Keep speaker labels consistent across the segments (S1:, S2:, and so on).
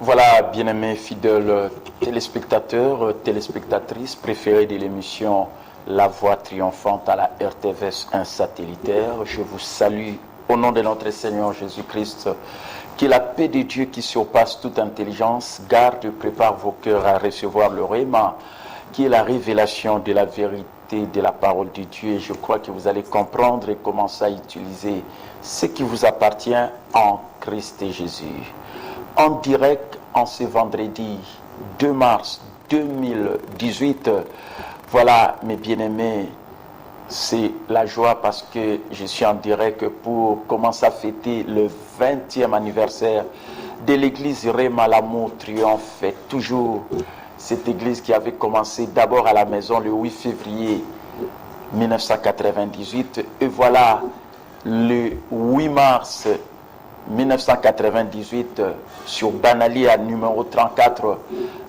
S1: Voilà, bien-aimés fidèles téléspectateurs, téléspectatrices préférés de l'émission La Voix triomphante à la RTVS 1 satellitaire. Je vous salue au nom de notre Seigneur Jésus-Christ. Que la paix de Dieu qui surpasse toute intelligence garde et prépare vos cœurs à recevoir le Réma, qui est la révélation de la vérité de la parole de Dieu. Et je crois que vous allez comprendre et commencer à utiliser ce qui vous appartient en Christ et Jésus. En direct en ce vendredi 2 mars 2018. Voilà, mes bien-aimés, c'est la joie parce que je suis en direct pour commencer à fêter le 20e anniversaire de l'église Réma l'amour triomphe. Toujours cette église qui avait commencé d'abord à la maison le 8 février 1998. Et voilà, le 8 mars 1998, sur Banalia numéro 34,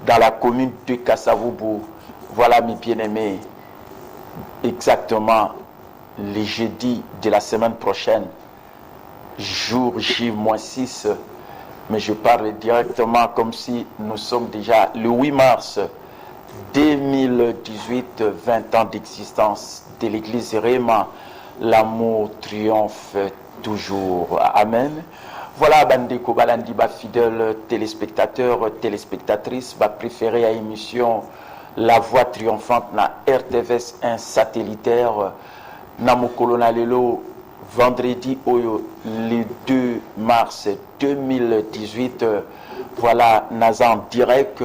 S1: dans la commune de Kasavubu. Voilà, mes bien-aimés, exactement les jeudis de la semaine prochaine, jour J-6, mais je parle directement comme si nous sommes déjà le 8 mars 2018, 20 ans d'existence de l'église Réma. L'amour triomphe toujours. Amen. Voilà, bandeko balandi ba fidèles téléspectateurs, téléspectatrices, ba préféré à émission La Voix triomphante na RTVS 1 satellitaire na mokolo na lelo vendredi oyo le 2 mars 2018. Voilà, naza en direct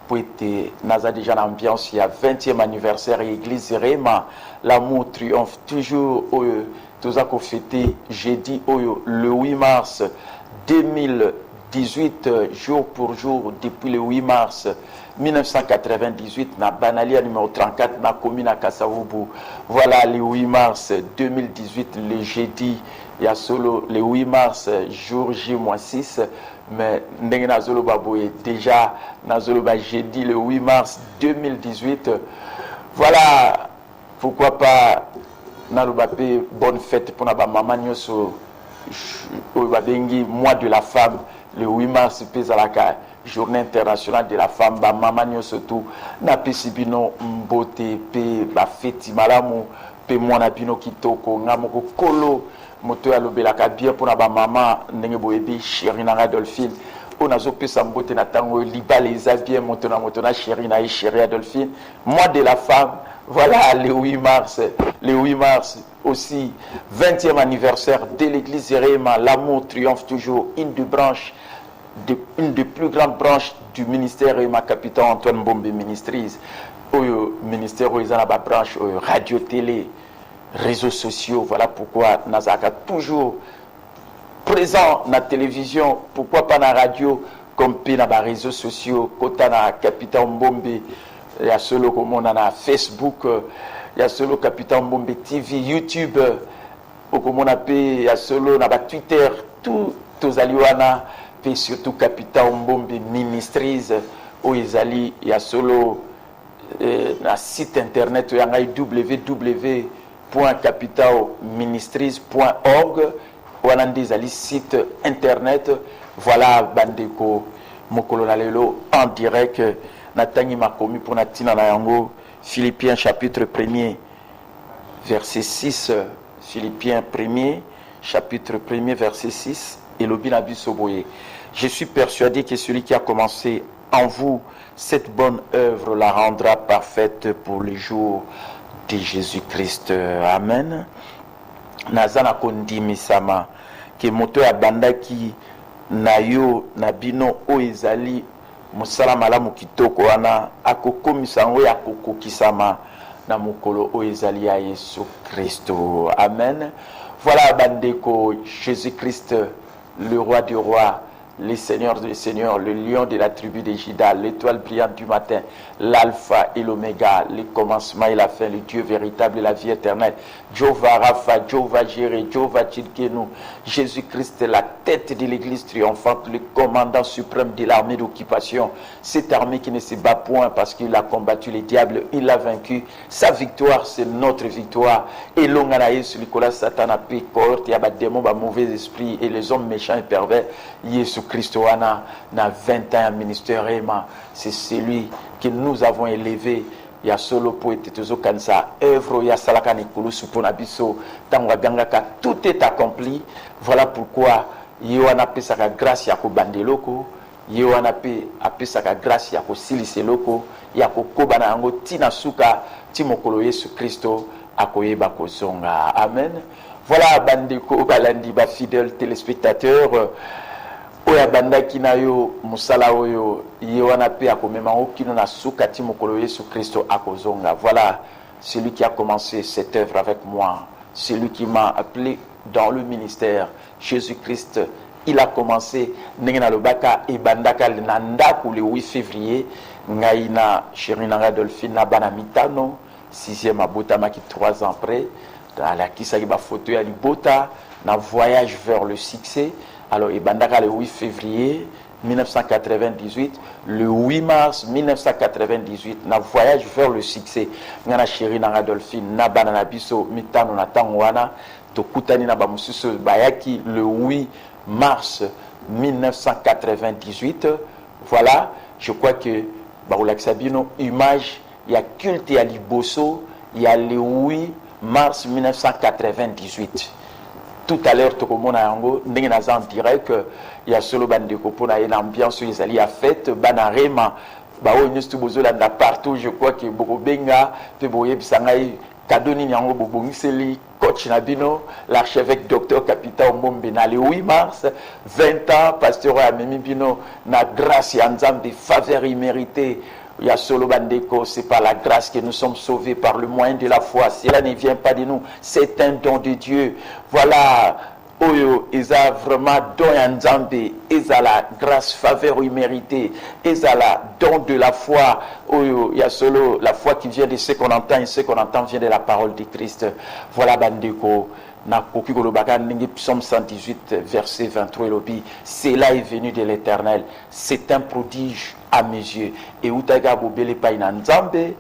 S1: pour être naza déjà l'ambiance, il y a 20e anniversaire et église Réma. L'amour triomphe toujours oyo. Tout a fêté jeudi le 8 mars 2018, jour pour jour, depuis le 8 mars 1998, na Banalia numéro 34, na commune à Kasavubu. Voilà, le 8 mars 2018, le jeudi, il y a solo le 8 mars, jour J-6, mais ndenge nazolo baboye déjà nazolo ba jeudi le 8 mars 2018. Voilà, pourquoi pas Nalobapé, bonne fête pour la maman Nyoso, mois de la femme, le 8 mars, Pézalaka, journée internationale de la femme, maman Nyoso tout, na pesibino mbote, pe ba feti malamu, pe mwana bino kitoko, ngamoko kolo, moto ya lobelaka bien pour la maman, nenge boyebi, chéri na Adolphine. On a zopé sambote na tango liba les bien motona chéri na chéri Adolphine, mois de la femme. Voilà, le 8 mars aussi, 20e anniversaire de l'église Réma. L'amour triomphe toujours, une des plus grandes branches du ministère Réma, capitaine Antoine Bombe Ministries. Au ministère où ils ont la branche radio, télé, réseaux sociaux. Voilà pourquoi Nazaka toujours présent dans la télévision, pourquoi pas dans la radio, comme dans les réseaux sociaux, quand na capitaine Bombe. Il y a solo comme on a Facebook, il y a solo Capitaine Bombe TV, YouTube, comme on appelle, il y a solo na Twitter, tout aux aliwana, et surtout Capitaine Bombe Ministries, où il y a solo na site internet www.capitalministries.org, wana ezali site internet. Voilà bandeko mokolo na lelo en direct natangi makomi pour natina na yango Philippiens chapitre 1er verset 6. Philippiens 1er chapitre 1er verset 6 et lobi na biso boye. Je suis persuadé que celui qui a commencé en vous cette bonne œuvre la rendra parfaite pour le jour de Jésus-Christ. Amen. Nazana kondimisama ke moto ya bandaki na yo na bino o ezali mosala malamu kitoko wana akokomisa yango ya kokokisama na mokolo o ezali ya Yesu Kristo. Amen. Voilà bandeko, Jésus-Christ, le roi du roi, le Seigneur des seigneurs, le lion de la tribu de Juda, l'étoile brillante du matin, l'alpha et l'oméga, le commencement et la fin, le Dieu véritable et la vie éternelle, Jehovah Rapha, Jehovah Jireh, Jehovah Tsidkenu, Jésus-Christ, la tête de l'église triomphante, le commandant suprême de l'armée d'occupation, cette armée qui ne se bat point parce qu'il a combattu les diables, il l'a vaincu, sa victoire c'est notre victoire, et l'onganaïe sur Nicolas Satan a pris porte, il y a des démons, des mauvais esprits et les hommes méchants et pervers, Jésus Christ wana na 20 ans ministère c'est celui que nous avons élevé ya solo poete tozo kansa œuvre ya salaka nikulu supona biso tanga gangaka tout est accompli. Voilà pourquoi yewana pesaka grâce ya ko bandeloko yewana pe apesaka grâce ya ko siliseloko ya ko kobana yango tina suka timokolo Yesu Kristo akoyeba kozonga. Amen. Voilà bandeko balandi ba fidèles téléspectateurs oya bandaki na yo musala oyo yewana pe akomema okino na sukati mokolo Yesu Kristo akozonga. Voilà celui qui a commencé cette œuvre avec moi, celui qui m'a appelé dans le ministère, Jésus-Christ. Il a commencé nengena lobaka e bandaka na ndaku le 8 février ngai na chérie nanga Dolphine na bana mitano 6e abotama ki 3 ans après dans la kisaki ba photo ya libota na voyage vers le succès. Alors, il bandaka le 8 février 1998, le 8 mars 1998, na voyage vers le succès. Ngana chérie na Dolphine, na banana biso mitano na tangwana, to kutani na ba mususu bayaki le 8 mars 1998. Voilà, je crois que Baoulaksabino image, il y a culte et à liboso, il y a le 8 mars 1998. Tout à l'heure, Tokomona Yango, Nengenazan dirait que il y a solo bandeko pour une ambiance où ils allaient à fête, banarema, bao nyustu bozolanda partout, je crois que Bokobenga, Peboye Bisangai, Kadoni Nyango Bobongiseli, coach Nabino, l'archevêque docteur Capita Ombombe, le 8 mars, 20 ans, pasteur Amemi Bino, na grâce et en des faveurs imméritées. Il y a solo bandeko, c'est par la grâce que nous sommes sauvés par le moyen de la foi. Cela ne vient pas de nous, c'est un don de Dieu. Voilà, oyo, isa vraiment don yanzambe, isa la grâce, faveur imméritée, isa la don de la foi. Oyo, il y a solo la foi qui vient de ce qu'on entend et ce qu'on entend vient de la parole de Christ. Voilà bandeko. Psaume 118, verset 23, cela est venu de l'Éternel. C'est un prodige à mes yeux. Et utaga bobele pa inanzambe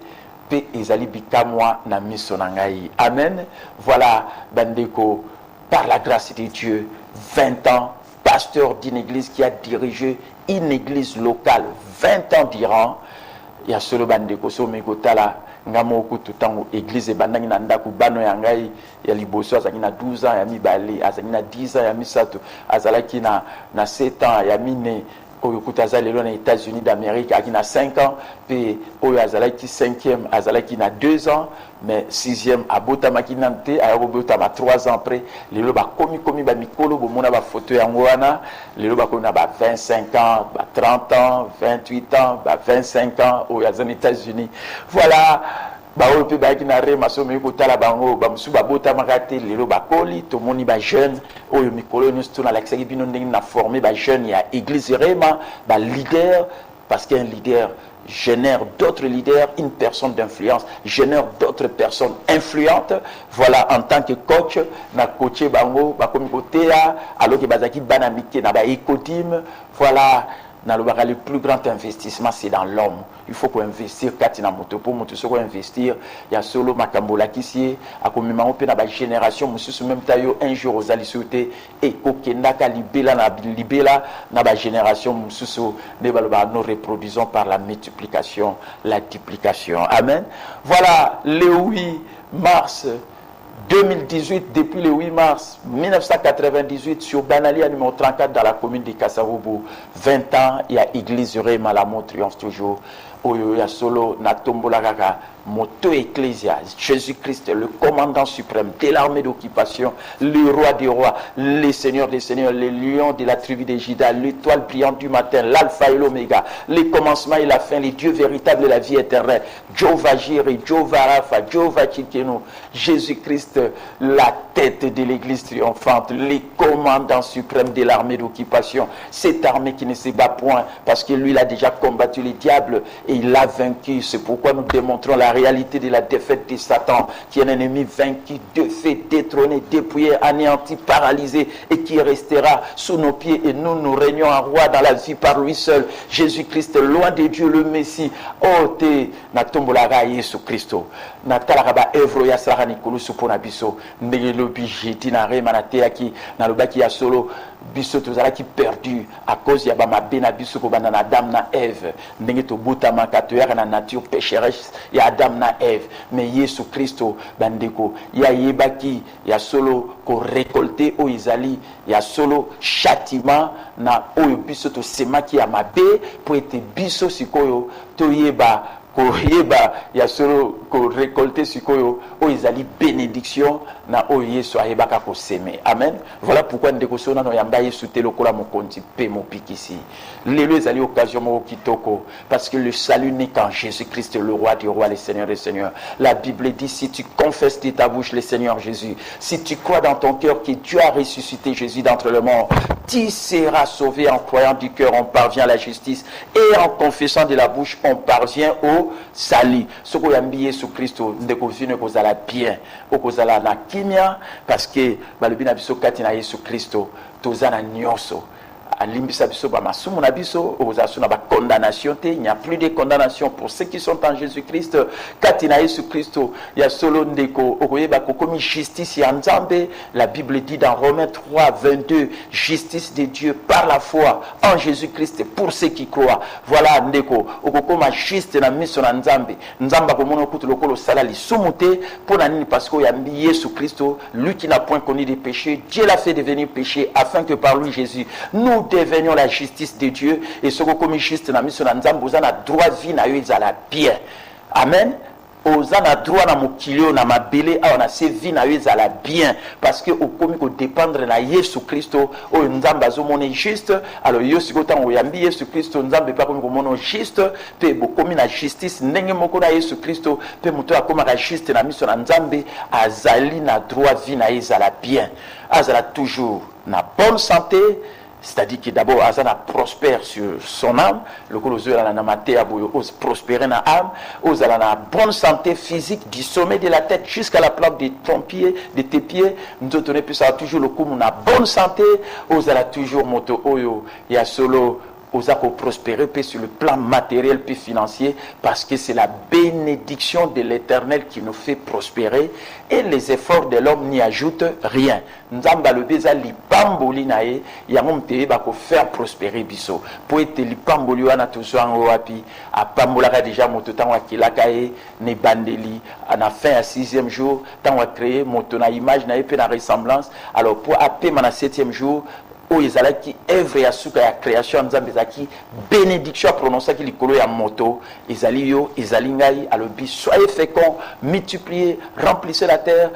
S1: pe ezali bikamwa na miso na ngai. Amen. Voilà bandeko, par la grâce de Dieu, 20 ans, pasteur d'une église qui a dirigé une église locale 20 ans durant. Il y a solo bandeko so megotala ngamo kututango église bandangi na ndaku bano ya ngai ya liboso azaki na 12 ans ya mibale azaki na 10 ans ya misato azalaki na 7 ans ya mine oyo kutaza lelo na États-Unis d'Amérique aki na 5 ans pe oyo azalaki 5e azalaki na 2 ans mais 6e abotamaki nante ayobotama 3 ans après lelo ba komi ba mikolo bomona ba photo yango wana lelo ba komi na ba 25 ans ba 30 ans 28 ans ba 25 ans oyo azana États-Unis. Voilà ba oyo pe ba ki na rema so me ko tala bango ba musu ba botamaka te lelo ba koli to moni ba jeune oyo mikolo nyusto na l'accès bino ndenge na former ba jeune ya église rema ba leader parce qu'un leader génère d'autres leaders, une personne d'influence génère d'autres personnes influentes. Voilà, en tant que coach, na coaché bango, ba komi kotea, alors que bazaki banamité na ba écodim. Voilà, le plus grand investissement, c'est dans l'homme. Il faut qu'on investir katina moto pour moto so ko investir ya solo makambola kisi akomima ope na ba génération mususu même tayo un jour aux alisouté et kokendaka libela na ba génération mususu ne baloba nous reproduisons par la multiplication, la duplication. Amen. Voilà le 8 mars 2018, depuis le 8 mars 1998, sur Banalia numéro 34 dans la commune de Kassavubu, 20 ans, il y a Église Réma, l'amour triomphe toujours. Il y a solo Natombola Gaga, Moto Ecclesia, Jésus-Christ, le commandant suprême de l'armée d'occupation, le roi des rois, le seigneur des seigneurs, le lion de la tribu de Juda, l'étoile brillante du matin, l'alpha et l'oméga, les commencements et la fin, les dieux véritables de la vie éternelle, Jehovah Jireh, Jehovah Rapha, Jehovah Tsidkenu, Jésus-Christ, la tête de l'église triomphante, le commandant suprême de l'armée d'occupation, cette armée qui ne se bat point, parce que lui, il a déjà combattu le diable et il l'a vaincu. C'est pourquoi nous démontrons la réalité de la défaite de Satan, qui est un ennemi vaincu, défait, détrôné, dépouillé, anéanti, paralysé, et qui restera sous nos pieds. Et nous régnons en roi dans la vie par lui seul. Jésus-Christ, loin de Dieu, le Messie. Oh, te na tombolaka Yesu Christo. Na talakaba evro ya sara nikulu supona biso. Ndenge lobi jeti na rema na teaki na lobaki ya solo. Biso tozalaki perdu à cause ya ba mabe na biso ko banda na Adam na Ève. Ndenge to botama katoyaka na nature pécheresse ya Adam na Ève. Mais Yesu Christo bandeko ya yebaki ya solo ko récolter o izali ya solo châtiment na oyo biso to semaki ya mabe pour être biso sikoyo to yeba koyeba ya solo ko récolter sikoyo o izali bénédiction na o Yesu ayebaka ko semer. Amen. Voilà pourquoi ndeko sona no yamba Yesu te lokola mokonzi pe mopikisi. Lelo ezali occasion mo kitoko parce que le salut n'est qu'en Jésus-Christ, le roi des rois, le Seigneur des seigneurs. La Bible dit si tu confesses de ta bouche le Seigneur Jésus, si tu crois dans ton cœur que Dieu a ressuscité Jésus d'entre les morts, tu seras sauvé. En croyant du cœur, on parvient à la justice et en confessant de la bouche, on parvient au salut. Ce que yambi Yesu Christo ndeko vino kozala bien, okozala na kimia parce que balobina biso katina Yesu Christo tozana nyonso. Alimbisa biso ba masumu na biso ozasu na ba condamnation te, il n'y a plus de condamnation pour ceux qui sont en Jésus-Christ. Katina Yesu Christo ya solo ndeko okoyeba kokomi justice ya Nzambe. La Bible dit dans Romains 3:22 justice de Dieu par la foi en Jésus-Christ pour ceux qui croient. Voilà ndeko okokoma juste na miso na Nzambe. Nzamba komono kutu lokolo sala lisumu te pona nini parce que yambi Yesu Christo, lui qui n'a point connu de péché, Dieu l'a fait devenir péché afin que par lui Jésus nous devenions la justice de Dieu. Et ce que comme juste na mission na Nzambe ozana droit vie na yo ezala bien. Amen. Ozana droit na mokilio na mabele a na se vie na yo ezala bien parce que okomi ko dépendre na Yesu Christo o Nzambe azomona juste. Alors yo sikota oyambi Yesu Christo Nzambe pa komi ko mono juste pe bokomi na justice ndenge moko na Yesu Christo pe muto akoma ka juste na mission na Nzambe azali na droit vie na ezala bien. Azala toujours na bonne santé. C'est-à-dire que d'abord, Azana prospère sur son âme. Le colosse a la maté ose prospérer dans l'âme. Ose a la bonne santé physique du sommet de la tête jusqu'à la plante de ton pied, de tes pieds. Nous autres, puis ça a toujours le coup, on a bonne santé. Ose a la toujours moto oyo. Il y a solo. Osa prospérer sur le plan matériel puis financier parce que c'est la bénédiction de l'Éternel qui nous fait prospérer et les efforts de l'homme n'y ajoutent rien. Nzamba le beza li pamboli nae yango mteye ba ko faire prospérer biso po ete li pamboli wana tozwango wapi a pambolaka déjà moto tango akilaka e ne bandeli na fin à 6e jour tango a créé moto na image na pe na ressemblance. Alors pour apema na 7e jour o ezalaki œuvre ya suka ya création Nzambe ezaki bénédiction prononcer ki likolo ya moto ezali yo ezali ngai alobi soyez féconds, multipliez, remplissez la terre,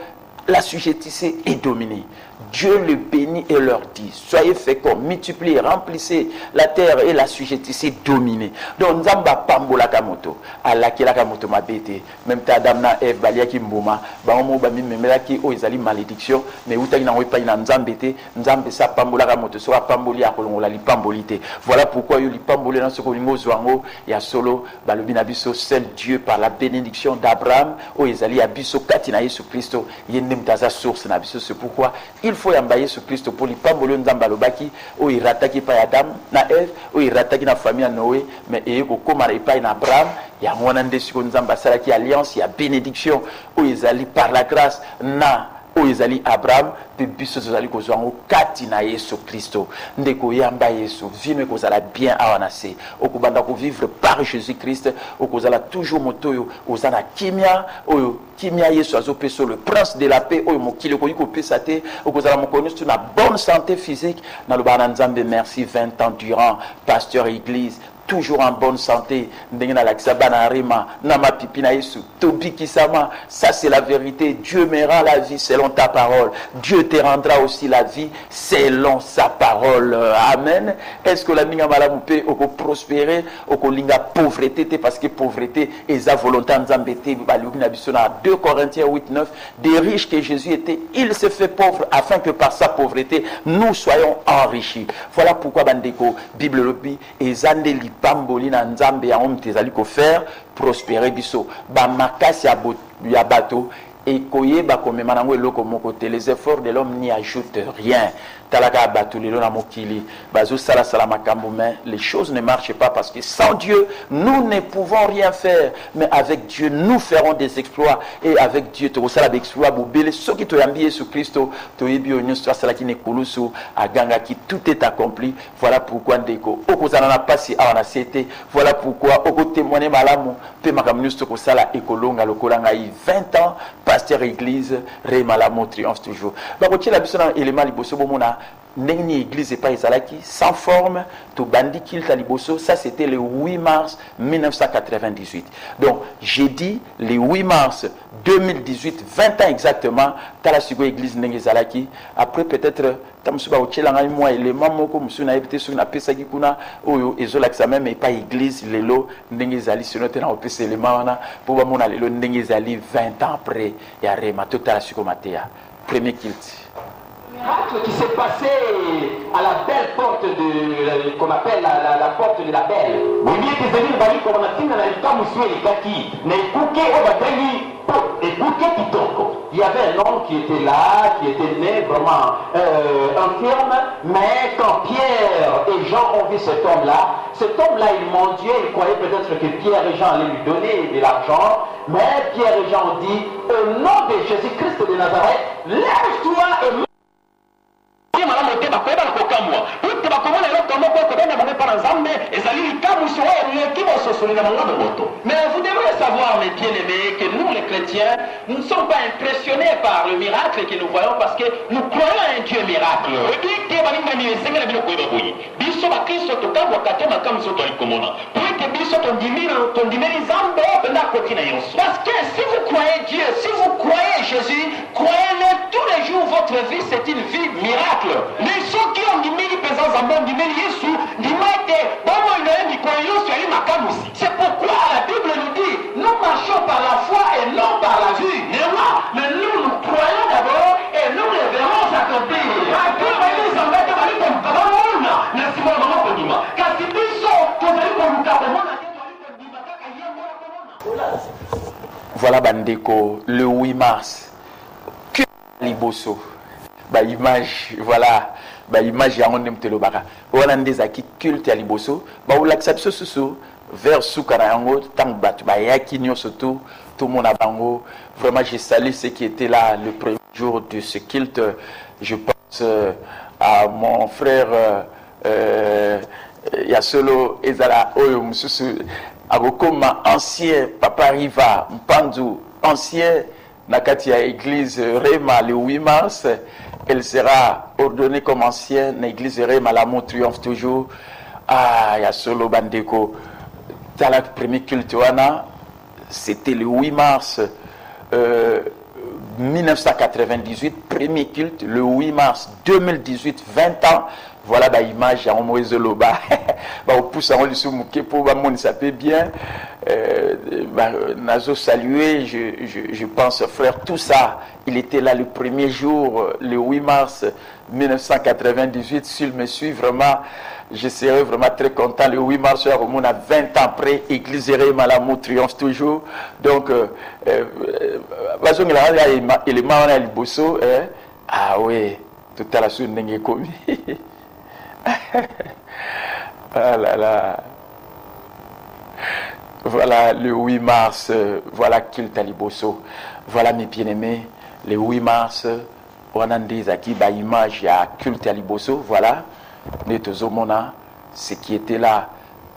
S1: la sujettissez et dominez. Dieu le bénit et leur dit soyez féconds, multipliez, remplissez la terre et la sujettissez, dominez. Donc Nzamba pambola kamoto alakela kamoto mabete même ta Adam na Ève baliaki mbuma ba mo ba mimelaki o ezali malédiction mais utaki na wepa ina Nzambe te Nzambe sa pambola kamoto so pamboli akolongola lipambolité. Voilà pourquoi yo lipamboli na soko lingo zwango ya solo balobi na biso seul Dieu par la bénédiction d'Abraham o ezali ya biso kati na Yesu Christo yende Taza source na biso. C'est pourquoi il faut yambaye ce Christ pour l'ipambolo nzamba lobaki o irataki pa Adam na Eve o irataki na famille na Noé mais eko koma na ipai na Abraham ya ngwana ndesiko nzamba salaki alliance ya bénédiction o ezali par la grâce na o ezali Abraham pe biso tozali kozwa ngo kati na Yesu Kristo ndeko yamba Yesu vino ekozala bien awa na se okobanda ko vivre par Jésus Christ okozala toujours motoyo ozana kimia oyo kimia Yesu azopeso le prince de la paix oyo mokili ko yiko pesa te okozala mokonusu na bonne santé physique na lobana nzambe merci 20 ans durant pasteur église toujours en bonne santé ndengena la kisabana rima na mapipi na Yesu tobiki sama ça c'est la vérité. Dieu me rend la vie selon ta parole, Dieu te rendra aussi la vie selon sa parole. Amen. Est-ce que la minga malamu pe oko prospérer oko linga pauvreté parce que pauvreté est sa volonté nzambete baluki na biso na 2 Corinthiens 8:9 des riches que Jésus était, il se fait pauvre afin que par sa pauvreté nous soyons enrichis. Voilà pourquoi bandeko Bible lobi ezande pamboli na nzambe ya homme tezali ko faire prospérer biso ba makasi ya bato et koyeba komema nango eloko moko te. Les efforts de l'homme n'y ajoutent rien. Talaka bato lelo na mokili bazo sala sala makambo mais les choses ne marchent pas parce que sans Dieu nous ne pouvons rien faire, mais avec Dieu nous ferons des exploits et avec Dieu to sala exploits bobele soki to yambi Yesu Kristo to yebi onyo sala ki ne kulusu aganga ki tout est accompli. Voilà pourquoi ndeko okozana na pasi awa na sete. Voilà pourquoi oko témoigner malamu pe makambo nyusto ko sala ekolonga lokolanga 20 ans pasteur église re malamu triomphe toujours. Ba ko tila biso na élément liboso bomona ndenge église pas ezalaki sans forme to bandi kilta liboso. Ça c'était le 8 mars 1998. Donc j'ai dit le 8 mars 2018 20 ans exactement tala siko église ndenge ezalaki. Après peut-être tamusuba ochelanga moi élément moko musuna ebite sur na pesa ki kuna oyo ezolakisa même et pas église lelo ndenge ezali sino te na opesa élément wana po ba mona lelo ndenge ezali 20 ans après ya rema totala siko matea premier kilt.
S2: Miracle qui s'est passé à la belle porte de qu'on appelle la porte de la belle. Il y avait un homme qui était là, qui était né vraiment infirme, mais quand Pierre et Jean ont vu cet homme-là, il mendiait, il croyait peut-être que Pierre et Jean allaient lui donner de l'argent, mais Pierre et Jean ont dit, au nom de Jésus-Christ de Nazareth, lève-toi et mais vous devrez savoir, mes bien-aimés, que nous les chrétiens, nous ne sommes pas impressionnés par le miracle que nous voyons parce que nous croyons à un Dieu miracle. Parce que si vous croyez Dieu, si vous croyez Jésus, croyez-le tous les jours, votre vie c'est une vie miracle. Mais ceux qui ont dit mille présence en bon, c'est pourquoi la Bible nous dit, nous marchons par la foi et non par la vue. Mais nous, nous croyons d'abord et nous les verrons s'accomplir.
S1: Voilà bandeko le 8 mars que liboso ba image voilà ba image ya ngondem telobaka wana ndezaki culte ya liboso ba ulakisa biso susu vers sukara yango tant batu ba yaki nyoso tout le monde a bango. Vraiment j'ai salué ceux qui étaient là le premier jour de ce culte. Je pense à mon frère Yasolo Ezala Oyo Mususu Agokoma, ancien Papa Riva Mpandu, ancien Nakatia Église Rema le 8 mars. Elle sera ordonnée comme ancienne Église Rema, l'amour triomphe toujours. Ah, Yasolo Bandeko. Dans premier culte, c'était le 8 mars 1998, premier culte, le 8 mars 2018, 20 ans. Voilà l'image, il y a un Moïse Loba. Au pouce, on lui soumouké pour voir mon ça peut bien. Nazo salué, je pense, frère, tout ça, il était là le premier jour, le 8 mars 1998. S'il me suit, vraiment, je serais vraiment très content. Le 8 mars, on a 20 ans après, Église Réma, l'amour triomphe toujours. Donc, ah oui, tout à la suite, n'est commis. Ah là là. Voilà le 8 mars, voilà Culte à Liboso. Voilà mes bien-aimés, le 8 mars, on a des acquis par image à Culte à Liboso. Voilà, Netozomona, ce qui était là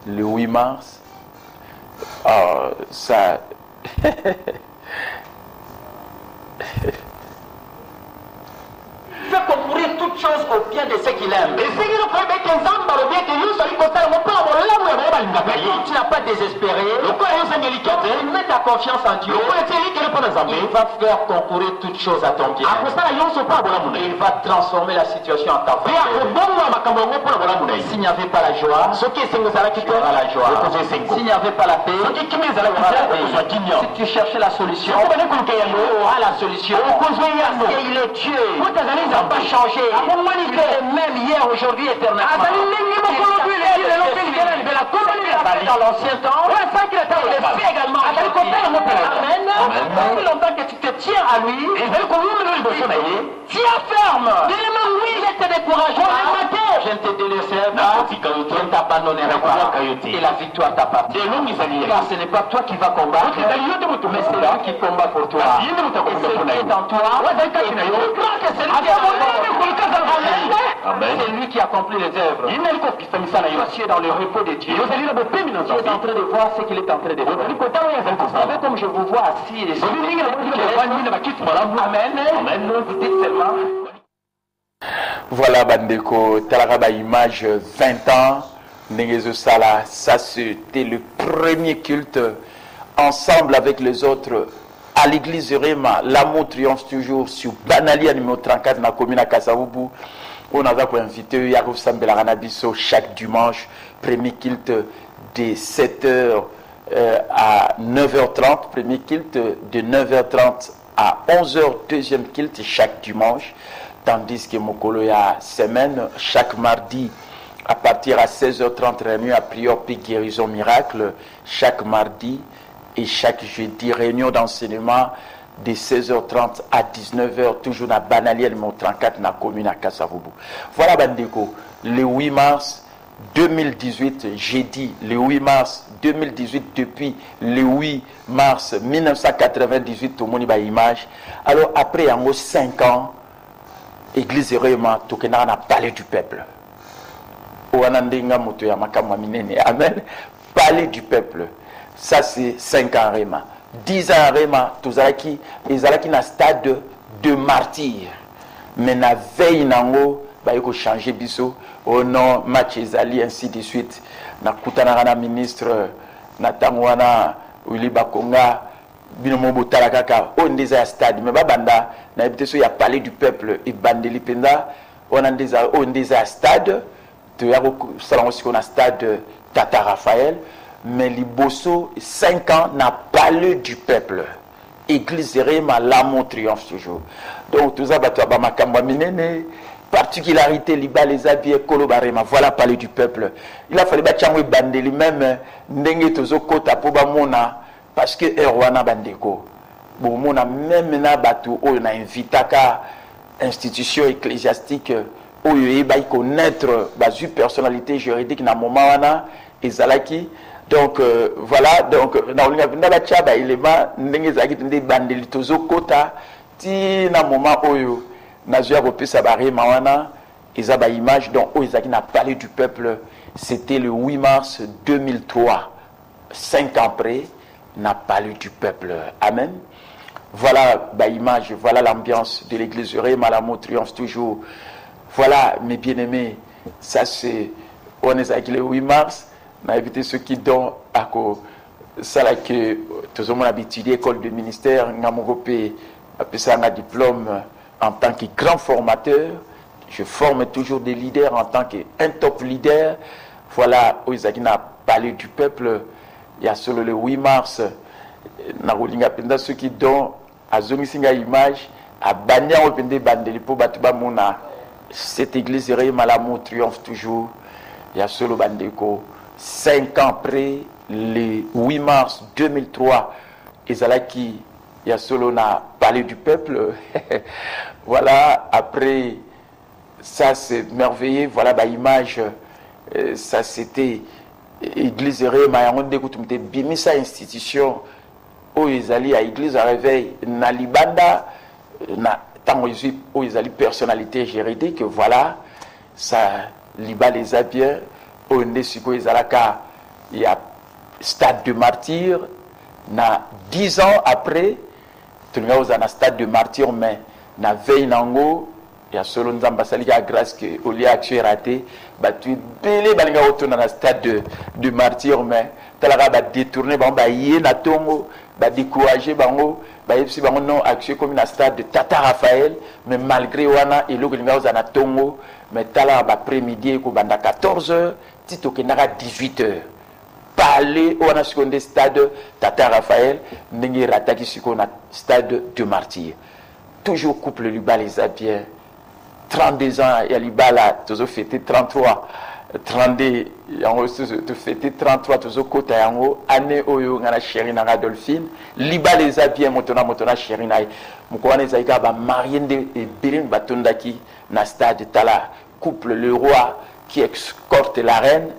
S1: le 8 mars. Oh, ça.
S2: Fait concourir toutes choses au bien de ceux qu'il aime. Et si nous prenons des exemples dans le bien que nous sommes constats, on peut avoir l'amour et tu n'as pas désespéré. Tu mets ta confiance en Dieu. Il va faire concourir toutes choses à ton bien. Il va transformer la situation en ta faveur. S'il n'y avait pas la joie, il y aura la joie. S'il n'y avait pas la paix, il y aura la paix. Si tu cherchais la solution, il aura la solution. Parce qu'il est Dieu. Il n'a pas changé. Il est même hier, aujourd'hui, éternellement. Dans l'ancien temps, il est fait également. Amen. Depuis longtemps que tu te tiens à lui, tiens ferme. Oui, je te décourage pas. Je ne te délaisserai pas. Je ne t'abandonnerai pas. Et la victoire t'appartient. Car ce n'est pas toi qui vas combattre, mais c'est lui qui combat pour toi. Et celui qui est en toi, c'est lui qui accomplit les œuvres. Tu es dans le repos de Dieu. Tu es en train de voir ce qu'il est en train de faire. Vous savez comme je vous vois assis et Amen. Vous dites seulement.
S1: Voilà, Bandeko, Talaraba Image, 20 ans, Nengezo Sala, ça c'était le premier culte, ensemble avec les autres, à l'église Réma. L'amour triomphe toujours sur Banalia numéro 34, dans la commune à Kasavubu. On avait pour inviter Yarouf Sambelaranabiso chaque dimanche, premier culte de 7h à 9h30, premier culte de 9h30 à 11h, deuxième culte chaque dimanche. Tandis que Mokolo y a semaine, chaque mardi, à partir à 16h30, réunion à prière puis guérison miracle, chaque mardi et chaque jeudi, réunion d'enseignement de 16h30 à 19h, toujours dans Banalier numéro 34, dans la commune à Kasavubu. Voilà, Bandeko, le 8 mars 2018, jeudi, le 8 mars 2018, depuis le 8 mars 1998, tout le monde a image. Alors, après, en 5 ans, Église Réma, Tokena a parlé du peuple. Amen. Parler du peuple. Ça, c'est 5 ans Réma. 10 ans Réma, Tozalaki, ils allaient dans stade de martyr. Mais na veille nango, il faut changer biso. Au nom, match Ezali, ainsi de suite. Na Koutanara ministre, na Tangwana, Uli Bakonga, Binomo Tarakaka, on des stade. Mais Babanda, na il y a parlé du peuple et Bandeli Penda, on a des stade. Tu as aussi qu'on a stade Tata Raphaël. Mais Liboso, 5 ans, n'a parlé du peuple. Église Réma, l'amour triomphe toujours. Donc, tout ça, particularité, Liba, les habits, Kolobarema, voilà parler du peuple. Il a fallu battre Bandeli même, Ndenge Tozo Kota, Pobamona, parce que Erwana Bandeko. Bon, on a même na bateau, on a invité à institution ecclésiastique, où il va connaître la personnalité juridique dans le moment où et Zalaki. Donc voilà, donc dans le Nabachaba, il est là, Ndengezaki des bandeli tozo kota, ti na moment où Nazua Rope Sabari Mawana, et Zaba image, donc où Izaki n'a parlé du peuple, c'était le 8 mars 2003, 5 ans après, n'a parlé du peuple. Amen. Voilà bah, image, voilà l'ambiance de l'église Réma, l'amour triomphe toujours. Voilà mes bien-aimés, ça c'est, on est avec le 8 mars. On a évité ceux qui donnent à quoi ça là que tout le monde a étudié école de ministère, on a ça un diplôme en tant que grand formateur. Je forme toujours des leaders en tant qu'un top leader. Voilà où Isaac a parlé du peuple il y a solo le 8 mars na kolinga penda ceux qui dont azongisinga image a banya opende bandeli po batu ba mona cette église Malamu triomphe toujours. Il y a solo bandeko 5 ans après le 8 mars 2003 ezalaki il y a solo na palais du peuple. Voilà, après ça c'est merveilleux, voilà ba image ça c'était église Mayangonde kutumte bimisa institution o ezali à église à réveil na libanda na tango o ezali personnalité juridique, voilà ça liba les a bien o ndesiko ezalaka il y a stade de martyr na 10 ans après tulinga uzana stade de martyr mais na veille nango ya solo nzamba salika grâce que au lieu action raté batu belé balinga otona na stade de martyr mais talaka ba détourner ba yé na tongo ba décourager bango ba yepsi bango non action comme na stade de Tata Raphaël mais malgré wana eloko linga uzana tongo mais tala ba après-midi ko banda 14h tito kenaka 18h parler on a seconde stade Tata Raphaël ndenge rataki siko na stade de martyr. Toujours couple Liba les a bien 32 ans il y a Liba là toujours fêté 33 32 yango to fêté 33 toujours kota yango année oyo ngana chéri na Adolphine Liba les a bien motona chéri na mukwana zaika ba marié de Bérin batondaki na stade Tala couple le roi qui escorte la reine.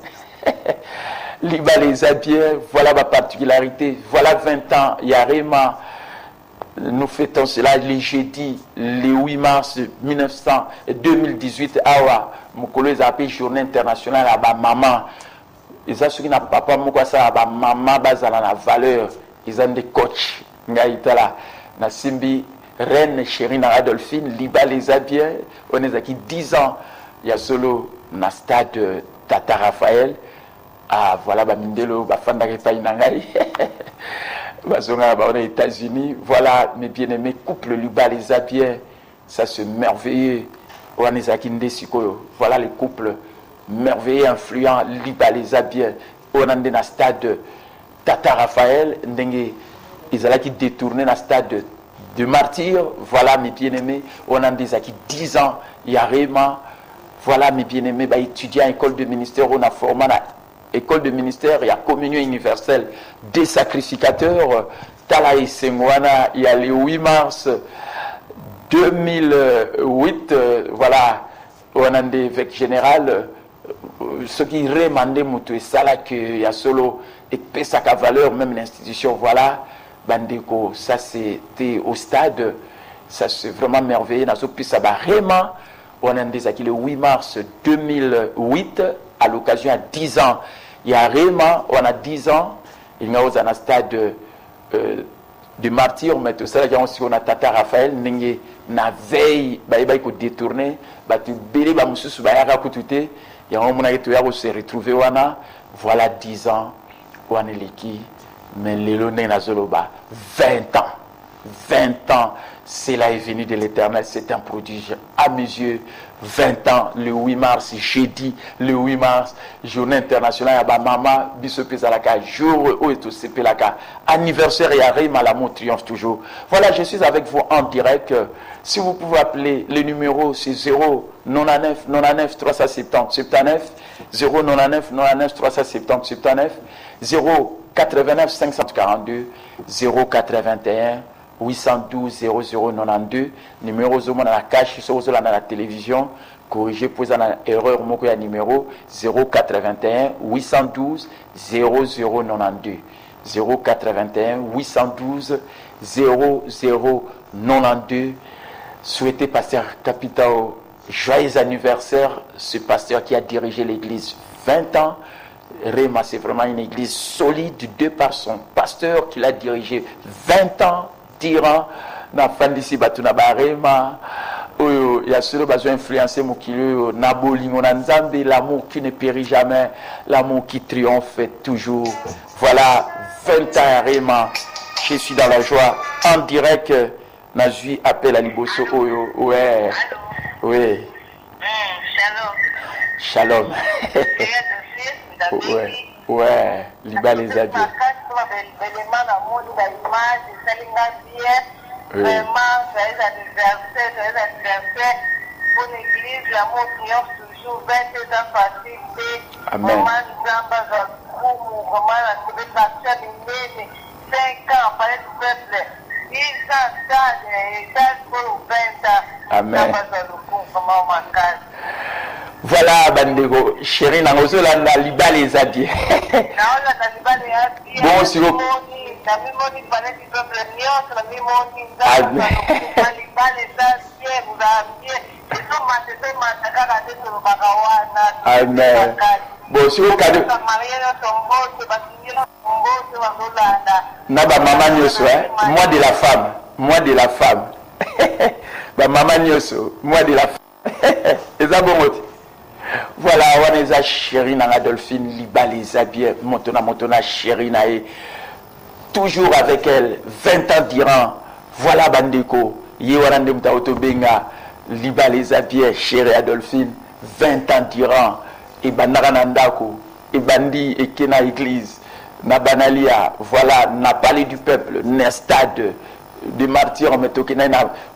S1: Liba les a bien, voilà ma particularité, voilà 20 ans, il y a vraiment, nous fêtons cela les jeudis, le 8 mars 2018, awa, mokolo les appelé journée internationale à ba maman, ils ont ceux qui n'a papa moko ça à ba maman bazala la valeur, ils ont des coachs, ngaitala, na simbi, reine chérie na Adolphine, Liba les a bien, on est aquí 10 ans, il y a solo, na stade Tata Raphaël, ah voilà ba mindelo ba fanda ke pa inangai bazonga ba aux États-Unis, voilà mes bien-aimés couple Liba les a bien, ça c'est merveilleux oanezaki ndesiko, voilà les couples merveilleux influents Liba les a bien on ande na stade Tata Raphaël ndenge ezalaki détourné na stade de martyr, voilà mes bien-aimés on ande zaki 10 ans il y a vraiment voilà mes bien-aimés ba étudiants école de ministère on a formé na école de ministère, il y a communion universelle des sacrificateurs. Tala et Sengwana, il y a le 8 mars 2008, voilà, on a un évêque général, ce qui remandait Moutou et Sala, qu'il y a solo, et que sa valeur, même l'institution, voilà, Bandeko, ça c'était au stade, ça c'est vraiment merveilleux, puis ça va vraiment, on a un des acquis le 8 mars 2008, à l'occasion à 10 ans. Il y a vraiment, on a 10 ans, il y a un stade de martyr, mais tout ça, il y a aussi on a Tata Raphaël, n'engé na veille, il ko détourné, tu bélé ba mususu ba yaka kutute, il y a un moment où il se retrouvé wana, voilà 10 ans, on est l'équipe, mais le na zoloba 20 ans. 20 ans, c'est la venue de l'Éternel, c'est un prodige à mes yeux. 20 ans, le 8 mars, jeudi, le 8 mars, journée internationale, à Bamama, Bissopezalaka, jour où est aussi Pelaka, anniversaire et arrêt, Malamu triomphe toujours. Voilà, je suis avec vous en direct. Si vous pouvez appeler le numéro, c'est 099 99 370 79, 099 99 370 79, 089 542, 081 812 0092, numéro zomo na la cache, sur la télévision, corrigé pour une erreur, moko ya numéro 081 812 0092, 081 812 0092. Souhaitez pasteur Capitao, joyeux anniversaire, ce pasteur qui a dirigé l'église 20 ans. Réma, c'est vraiment une église solide de par son pasteur qui l'a dirigé 20 ans. Tirant na fandisi batuna barema oyo ya solo besoin influencer mokilo na bolingo na nzambe, l'amour qui ne périt jamais, l'amour qui triomphe toujours. Voilà 20 ans Réma, je suis dans la joie en direct. Nazui appelle à Liboso oyo ouais oui
S3: Shalom.
S1: shalom ouais Ouais, Liba les habits.
S3: Vraiment, joyeux anniversaire pour l'église, l'amour triomphe toujours, 22 ans facile,
S1: Amen.
S3: vraiment, nous avons vraiment la célébration de 5 ans, parler du peuple, 10 ans, ça pour 20 ans.
S1: Amen. Voilà, Bandego, chérie, n'a pas la Liba les habits. Bon, si vous. Amen. Bon, si vous cadeau. Naba maman nyoso, moi de la femme, moi de la femme. Ba maman nyoso, moi de la femme. Et ça bon mot. Voilà, on est à chérie dans Adolphine Liba les habits, montona chérie nae. Toujours avec elle, 20 ans d'Iran. Voilà Bandeko, Yewarande Mtaoto Benga, Liba les habits, chérie Adolphine, 20 ans d'Iran. Et Banaranandako, et Bandi et Kena Église, na Banalia, voilà, n'a parlé du peuple, n'a stade de martyrs, mais Tokena,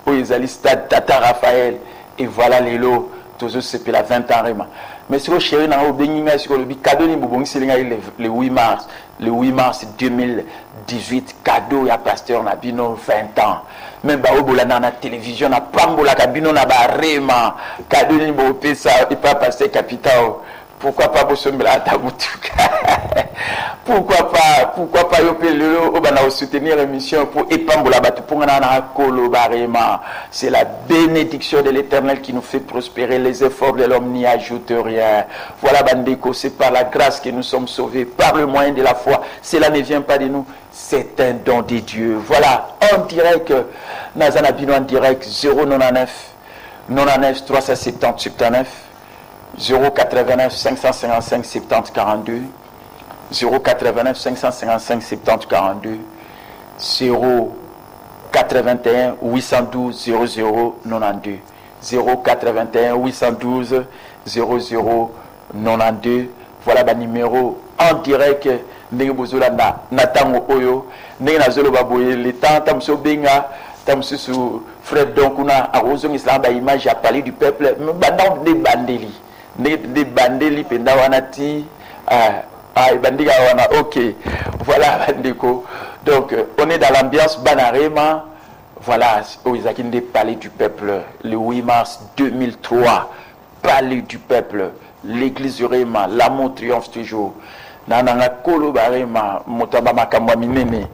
S1: Oezali stade Tata Raphaël, et voilà les lots, toujours c'est la 20 ans vraiment. Mais si vous chérie, n'a pas sur le cadeau, le 8 mars, le 8 mars 2018, cadeau à Pasteur Nabino, 20 ans. Même si vous avez la télévision, na Pambola, Kabino, na Barema, cadeau, n'a pas ça, et pas Pasteur Capital. Pourquoi pas Bosombela Taboutuka? Pourquoi pas Yopelelo Obana soutenir l'émission pour Epambola Batupungana Kolo Barema? C'est la bénédiction de l'Éternel qui nous fait prospérer. Les efforts de l'homme n'y ajoutent rien. Voilà Bandeko, c'est par la grâce que nous sommes sauvés, par le moyen de la foi. Cela ne vient pas de nous, c'est un don de Dieu. Voilà, en direct, Nazanabino en direct, 099 99 370 79. 089 555 70 42 089 555 70 42 081 812 00 92 081 812 00 92. Voilà le numéro en direct. Ndenge bozolanda natango oyo ndenge nazolo baboye le temps tamso benga tamso su frère Donkuna arozong islam ba image a parlé du peuple bandam de bandeli des bandeli penda wanati bandiga wana ok voilà bandeko. Donc on est dans l'ambiance Banarema. Voilà Oizakinde parler du peuple le 8 mars 2003, parler du peuple, l'église Rema, l'amour triomphe toujours. Nananga kolo barema motaba makamwa minene,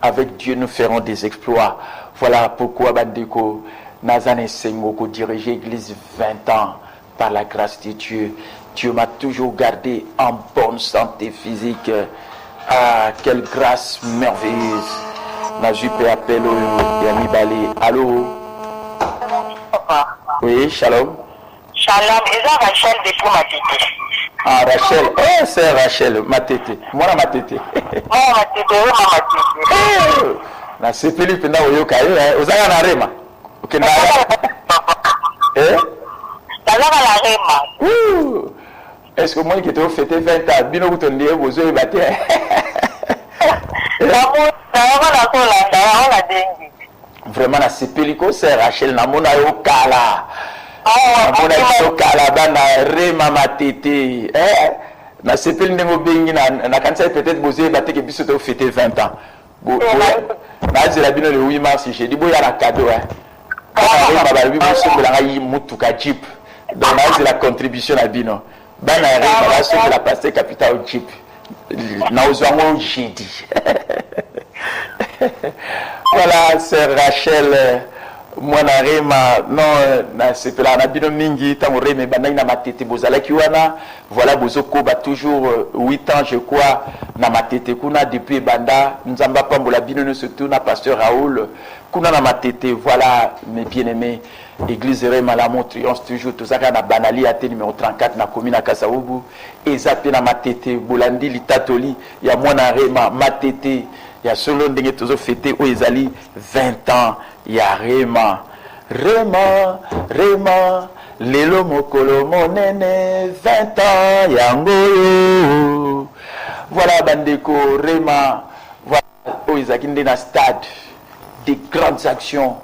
S1: avec Dieu nous ferons des exploits. Voilà pourquoi bandeko Nazane Sengoko diriger l'église 20 ans. Par la grâce de Dieu, Dieu m'a toujours gardé en bonne santé physique. Ah, quelle grâce merveilleuse. Najupe appelle au Yami Balé. Allô? Oui, shalom.
S3: Shalom, et ça Rachel depuis ma tête.
S1: Ah, Rachel, oh, c'est Rachel, ma tête. Moi, ma tête.
S3: Oh, ma tête, oui, ma tête.
S1: Na sepeli penda oyoka yo, ozanga na rema. Ok, na est-ce que moi qui t'ai fêté 20 ans, bino kutondi bozo e baté. Vraiment na sepeliko c'est Rachel na mona yo kala. Mona yo kala bana rema matete. Na sepeli ndemo bengi na kanisa peut-être bozo e baté que biso t'ai fêté 20 ans. Bo na zela bino le 8 mars, j'ai dit bo ya la cadeau Jeep. Donc c'est la contribution à Bino. C'est la pasteur capital Jeep. Nous avons jeudi. Voilà, c'est Rachel. Moi non c'est là na bino mingi tango reme bana na matete bozala kiwana. Voilà bozoko ba toujours 8 ans je crois na matete kuna depuis banda nzamba pambola bino surtout na pasteur Raoul kuna na matete. Voilà mes bien-aimés, église Rema l'amour triomphe toujours tout ça na banali à numéro 34 na commune à Kasaobu et zappé na matete bolandi litatoli ya mwana Rema matete ya solo ndenge tozo fêter o ezali 20 ans ya Rema lelo mokolo monene 20 ans yango Voilà, bandeko, Rema, voilà, Oizaki na stade des grandes actions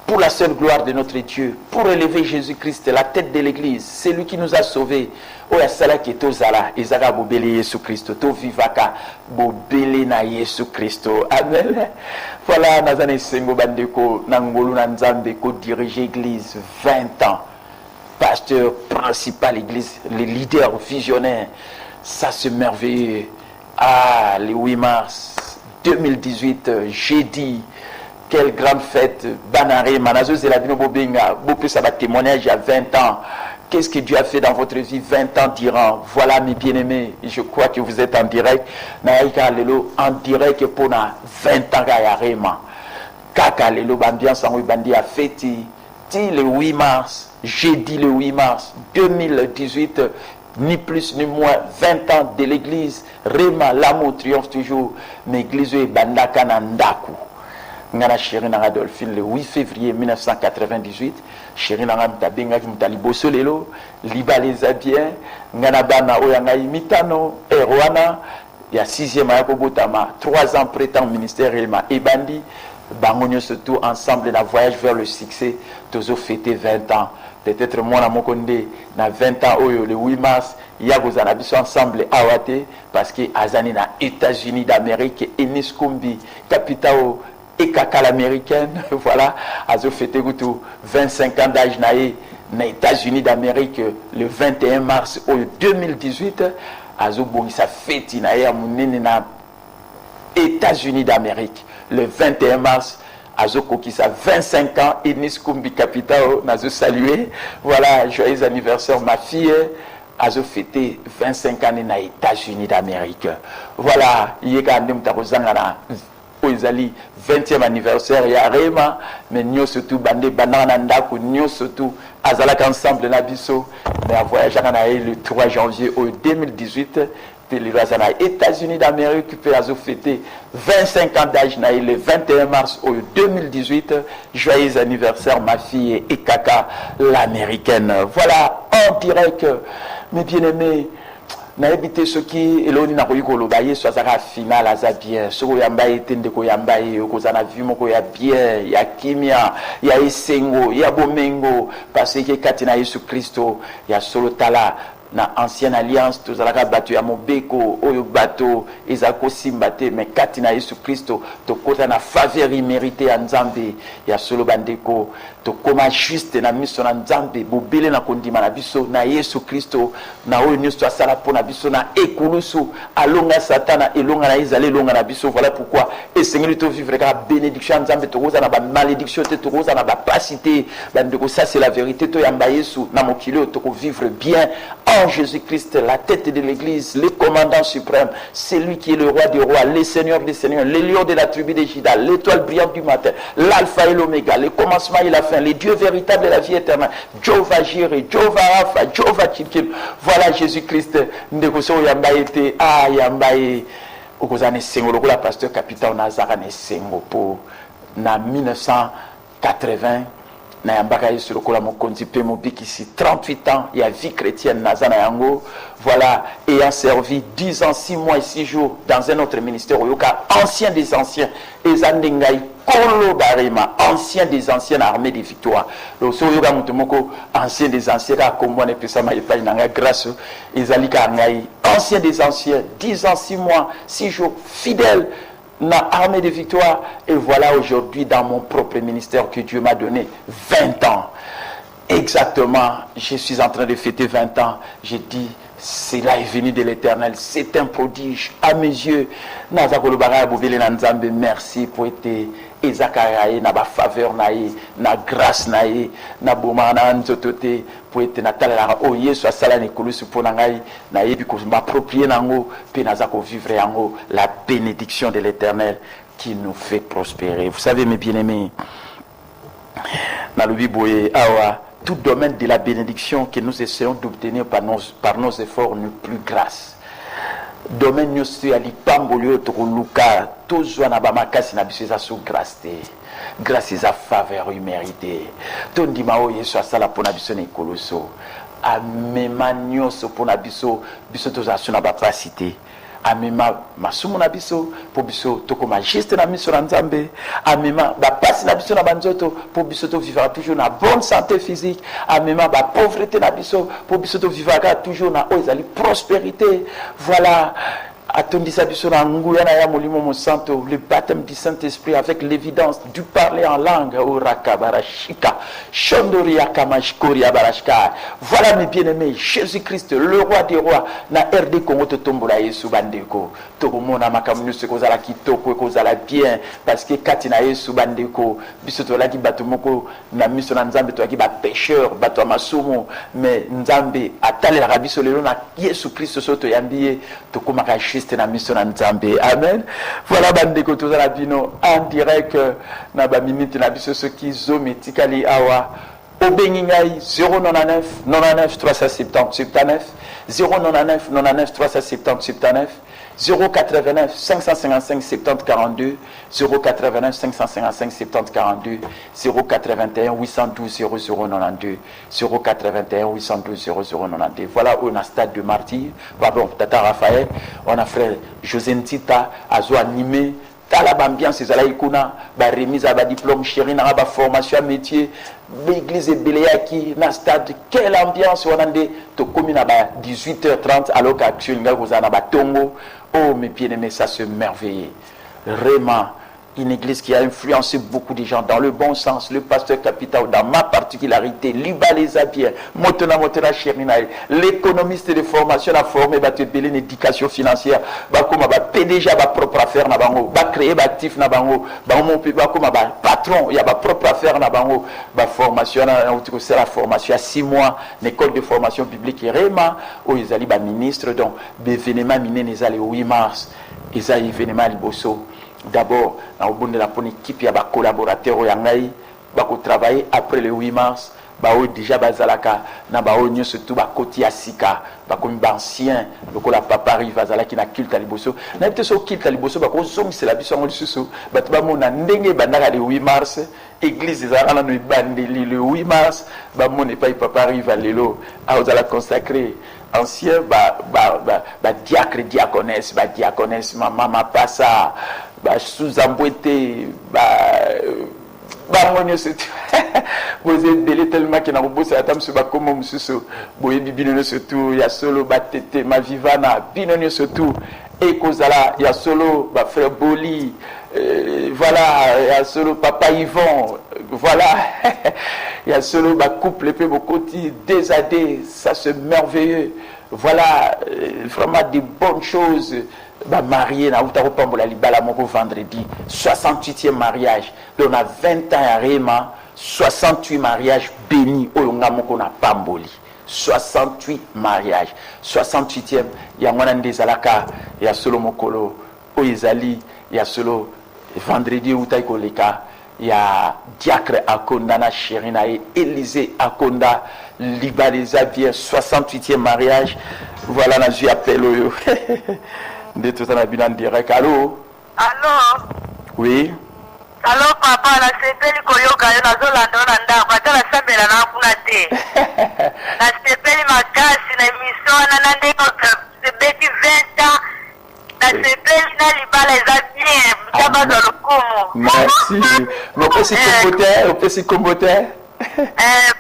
S1: pour la seule gloire de notre Dieu, pour élever Jésus-Christ, la tête de l'Église. C'est lui qui nous a sauvés. Oya sala ki tozala, ezaka bobele Yesu Christo, to vivaka bobele na Yesu Christo. Amen. Voilà, nazane sengo bandeko, nangolu na nzambe ko diriger Église 20 ans. Pasteur principal Église, les leaders visionnaires. Ça c'est merveilleux. Ah, le 8 mars 2018, jeudi. Quelle grande fête. Banare, Manazo Zelabino Bobenga, Bopé Sabat témoignage il y a 20 ans. Qu'est-ce que Dieu a fait dans votre vie 20 ans durant? Voilà mes bien-aimés, je crois que vous êtes en direct. Naïka Lelo, en direct pour 20 ans Gayarema. Kaka Lelo, Bambiance en Bandi a fêté. Le 8 mars, jeudi le 8 mars 2018, ni plus ni moins, 20 ans de l'église. Rema, l'amour triomphe toujours. Mais l'église est Bandaka Nandaku. Ngana chéri na Adolphine le 8 février 1998 chéri na mtabenga ki mtaliboso lelo libaleza bien ngana bana oyanga imitano erwana ya 6e ya kobotama 3 ans après temps ministère Elma ebandi bangonyo surtout ensemble na voyage vers le succès tozo fêter 20 ans peut-être moi na mokonde na 20 ans oyo le 8 mars ya gozana biso ensemble awate parce que azani na États-Unis d'Amérique Eniskumbi capitale et Kaka l'américaine, voilà, Azo fêté 25 ans d'âge na États-Unis d'Amérique le 21 mars 2018, Azo Bongisa fêti na États-Unis d'Amérique le 21 mars. Azo Kokisa 25 ans, Enis Kumbi Capital, Nazo salué, voilà, joyeux anniversaire ma fille. Azo fêté 25 ans na États-Unis d'Amérique. Voilà, yeka ndem takozanga Oizali 20e anniversaire ya Rema mais nyo surtout bande banana ndako nyo surtout azalaka ensemble na biso mais voyage na le 3 janvier 2018 puis les na États-Unis d'Amérique puis azo fêté 25 ans d'âge na le 21 mars 2018 joyeux anniversaire ma fille et Kaka l'américaine. Voilà en direct mes bien-aimés. Na ebité ce qui eloni na koyiko lobaye so azaka final aza bien so yambaye tende ko yambaye okozana vimo ko ya bien ya kimia ya esengo ya bomengo parce que katina Yesu Kristo ya solo tala na ancienne alliance tozalaka bato ya mobeko oyo bato ezako simbate mais katina Yesu Kristo to kota na faveur immérité ya Nzambe ya solo bandeko to koma juste na miso na Nzambe bobele na kondima na biso na Yesu Kristo na oyo nyonso asala pona biso na ekulusu alonga satana elonga na ezale elonga na biso. Voilà pourquoi esengeli to vivre ka bénédiction Nzambe to koza na ba malédiction te to koza na ba pasité bandeko. Ça c'est la vérité to yamba Yesu na mokili to ko vivre bien en Jésus-Christ, la tête de l'église, le commandant suprême, c'est lui qui est le roi des rois, le seigneur des seigneurs, le lion de la tribu de Juda, l'étoile brillante du matin, l'alpha et l'oméga, le commencement et la fin, les dieux véritables de la vie éternelle, Jehovah Jireh, Jehovah Rapha, Jehovah Tchilkim. Voilà Jésus-Christ. Ndekoso yamba ete a yamba e okozane sengo lokola pasteur capitaine Nazara ne sengo pour na 1980 na yambaka yesu lokola mokonzi pe mobikisi 38 ans ya vie chrétienne nazana yango. Voilà, ayant servi 10 ans 6 mois et 6 jours dans un autre ministère oyoka ancien des anciens ezandengai Kolo Barema, ancien des anciennes armées de victoire. Donc so yoga mutomoko ancien des anciens ka kombo ne pesa ma epai nanga grâce ezalika ngai ancien des anciens 10 ans 6 mois 6 jours fidèle na armée de victoire. Et voilà aujourd'hui dans mon propre ministère que Dieu m'a donné 20 ans. Exactement, je suis en train de fêter 20 ans. J'ai dit, cela est venu de l'Éternel. C'est un prodige à mes yeux. Merci pour être ezakaraye na ba faveur nae na grâce nae na bomana nzotote pour être natala o Yesu asala ni kulusu pona ngai na yebi ko m'approprier nango pe nazako vivre yango la bénédiction de l'Éternel qui nous fait prospérer. Vous savez mes bien-aimés, na lobi boye awa tout domaine de la bénédiction que nous essayons d'obtenir par nos efforts n'est plus grâce. Domaine nyonso ya lipambolio tokoluka tozwa na bamakasi na biso eza so grâce te. Grâce eza faveur immérité. Tondima oyo Yesu asala mpona biso na ekoloso amema nyonso mpona biso tozala so na bapasi te. amema masumu na biso po biso tokoma juste na miso na Nzambe, amema ba pasi na biso na banzoto po biso to vivre toujours na bonne santé physique, amema ba pauvreté na biso po biso to vivre toujours na ezali prospérité. Voilà, atondisa biso na nguya na ya molimo mo santo, le baptême du Saint-Esprit avec l'évidence du parler en langue, oraka barashika shondoria kamashkoria barashka. Voilà mes bien-aimés, Jésus-Christ le roi des rois na RD Congo to tombola Yesu bandeko to mona makamunu se kozala kitoko kozala bien parce que katina Yesu bandeko biso to la ki bato moko na miso na Nzambe to ki ba pécheur bato masumu, mais Nzambe atale la biso lelo na Yesu Christ soto yambiye to komaka juste na miso na Nzambe. Amen. Voilà bandeko to za bino en direct na ba minute na biso ce qui zometikali awa obengi ngai 099 99 370 79 099 99 370 79 089 555 70 42 089 555 70 42 081 812 0092 081 812 0092. Voilà, on a stade de martyr. Pardon, Tata Raphaël, on a frère José Ntita, Azo animé. Tala ambiance ezala ikuna ba remise ba diplôme chéri na ba formation métier l'église Beléaki na stade. Quelle ambiance on a de to commune ba 18h30 alors qu'action nga kozana ba tongo. Oh mes bien-aimés, ça se merveille. Vraiment une église qui a influencé beaucoup de gens dans le bon sens. Le pasteur Capitao, dans ma particularité, Liba les Abiens, Motona Chérinaï, l'économiste de formation a formé, va te belé une éducation financière, va comme va PDG, va propre affaire na bango, va créer va actif na bango, va mon va comme va patron, il y a va propre affaire na bango, va formation, c'est la formation à 6 mois, une école de formation publique et Réma, où ils allaient ministre, donc, l'événement miné les allés au 8 mars, ils allaient événement liboso. D'abord, dans le équipe, il y a des collaborateurs qui ont travaillé après le 8 mars. Déjà, bazalaka na baonyo surtout bakoti ya sika bakomi ancien lokola papa arrive azalaki na culte liboso na bité so culte liboso bakozongi c'est la biso ngoli susu bato bamona ndenge bandaka le 8 mars église ezala na no ibandeli le 8 mars bamone pa papa arrive lelo a ozala consacré ancien diacre diaconesse mama passa sous-embouté Bamonyo c'est vous êtes belé tellement que na bossa atam se bakomo mususu boye bibino surtout ya solo batete ma vivana binonyo surtout et kozala ya solo ba frère Boli voilà ya solo papa Yvon voilà ya solo ba couple peu beaucoup des années ça c'est merveilleux voilà vraiment des bonnes choses. Bah marié na utako pambola libala moko vendredi 68e mariage donc on a 20 ans à Réma 68 mariages bénis oyo nga moko na pamboli 68 mariages 68e ya ngwana ndezalaka ya solo mokolo oyo ezali ya solo vendredi utai koleka ya diacre Akonda na chéri na Élysée Akonda libaleza bien 68e mariage voilà na je appelle oyo de tout en habitant direct. Allô?
S3: Allô?
S1: Oui?
S3: Allô, papa, la sepeli koyoka yo nazolanda nanda bata la sambela na kuna te. La sepeli makasi na émission na nande ko sebeti 20 ans. La sepeli na libala eza bien, taba za lokumu.
S1: Merci. Mon petit comboté.